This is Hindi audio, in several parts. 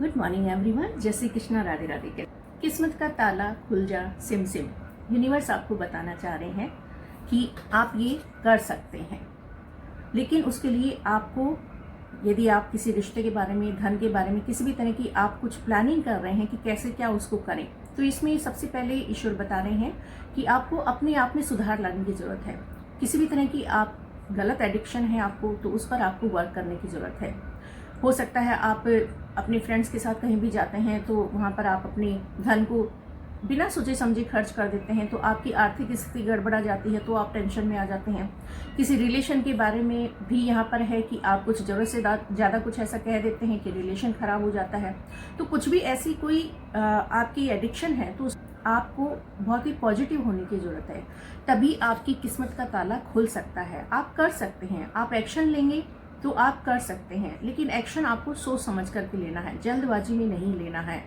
Good morning everyone. जय श्री कृष्णा, राधे राधे। के किस्मत का ताला खुल जा सिम सिम। यूनिवर्स आपको बताना चाह रहे हैं कि आप ये कर सकते हैं, लेकिन उसके लिए आपको, यदि आप किसी रिश्ते के बारे में, धन के बारे में, किसी भी तरह की आप कुछ प्लानिंग कर रहे हैं कि कैसे क्या उसको करें, तो इसमें सबसे पहले ईश्वर बता रहे हैं कि आपको अपने आप में सुधार लाने की ज़रूरत है। किसी भी तरह की आप गलत एडिक्शन है आपको, तो उस पर आपको वर्क करने की ज़रूरत है। हो सकता है आप अपने फ्रेंड्स के साथ कहीं भी जाते हैं तो वहाँ पर आप अपने धन को बिना सोचे समझे खर्च कर देते हैं, तो आपकी आर्थिक स्थिति गड़बड़ा जाती है, तो आप टेंशन में आ जाते हैं। किसी रिलेशन के बारे में भी यहाँ पर है कि आप कुछ ज़रूरत से ज़्यादा कुछ ऐसा कह देते हैं कि रिलेशन ख़राब हो जाता है। तो कुछ भी ऐसी कोई आपकी एडिक्शन है, तो आपको बहुत ही पॉजिटिव होने की ज़रूरत है, तभी आपकी किस्मत का ताला खुल सकता है। आप कर सकते हैं, आप एक्शन लेंगे तो आप कर सकते हैं, लेकिन एक्शन आपको सोच समझ करके लेना है, जल्दबाजी में नहीं लेना है।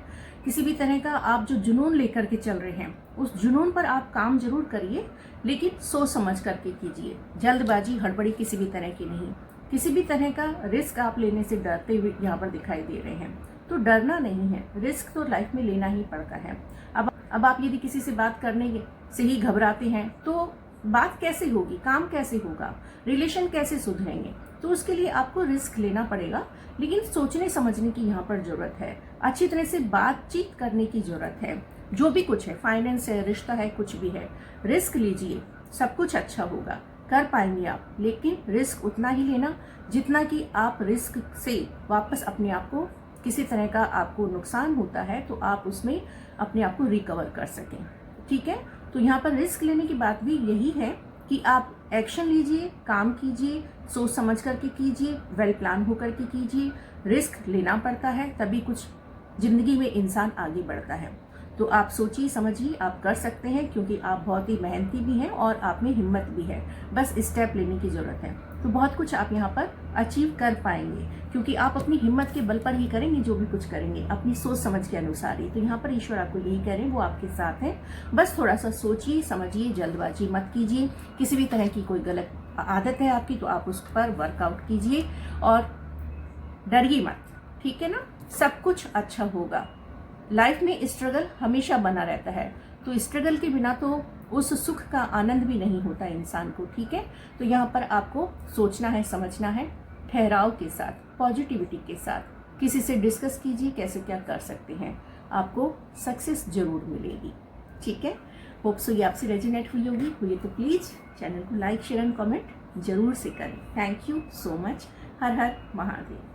किसी भी तरह का आप जो जुनून लेकर के चल रहे हैं, उस जुनून पर आप काम जरूर करिए, लेकिन सोच समझ करके कीजिए। जल्दबाजी, हड़बड़ी किसी भी तरह की नहीं। किसी भी तरह का रिस्क आप लेने से डरते हुए यहाँ पर दिखाई दे रहे हैं, तो डरना नहीं है। रिस्क तो लाइफ में लेना ही पड़ता है। अब आप यदि किसी से बात करने से ही घबराते हैं, तो बात कैसे होगी, काम कैसे होगा, रिलेशन कैसे सुधरेंगे? तो उसके लिए आपको रिस्क लेना पड़ेगा, लेकिन सोचने समझने की यहाँ पर जरूरत है। अच्छी तरह से बातचीत करने की जरूरत है। जो भी कुछ है, फाइनेंस है, रिश्ता है, कुछ भी है, रिस्क लीजिए, सब कुछ अच्छा होगा, कर पाएंगे आप। लेकिन रिस्क उतना ही लेना जितना कि आप रिस्क से वापस अपने आप को, किसी तरह का आपको नुकसान होता है तो आप उसमें अपने आप को रिकवर कर सकें। ठीक है, तो यहाँ पर रिस्क लेने की बात भी यही है कि आप एक्शन लीजिए, काम कीजिए, सोच समझ करके कीजिए, वेल प्लान होकर के कीजिए। रिस्क लेना पड़ता है, तभी कुछ जिंदगी में इंसान आगे बढ़ता है। तो आप सोचिए समझिए, आप कर सकते हैं, क्योंकि आप बहुत ही मेहनती भी हैं और आप में हिम्मत भी है। बस स्टेप लेने की जरूरत है, तो बहुत कुछ आप यहाँ पर अचीव कर पाएंगे, क्योंकि आप अपनी हिम्मत के बल पर ही करेंगे जो भी कुछ करेंगे, अपनी सोच समझ के अनुसार ही। तो यहाँ पर ईश्वर आपको यही कह रहे हैं, वो आपके साथ है। बस थोड़ा सा सोचिए समझिए, जल्दबाजी मत कीजिए। किसी भी तरह की कोई गलत आदत है आपकी, तो आप उस पर वर्कआउट कीजिए और डरिए मत। ठीक है ना, सब कुछ अच्छा होगा। लाइफ में स्ट्रगल हमेशा बना रहता है, तो स्ट्रगल के बिना तो उस सुख का आनंद भी नहीं होता इंसान को। ठीक है, तो यहाँ पर आपको सोचना है, समझना है, ठहराव के साथ, पॉजिटिविटी के साथ। किसी से डिस्कस कीजिए कैसे क्या कर सकते हैं, आपको सक्सेस जरूर मिलेगी। ठीक है, होप सो ये आपसे रेजोनेट हुई होगी तो प्लीज चैनल को लाइक, शेयर एंड कमेंट जरूर से करें। Thank you so much. Her her Mahadev.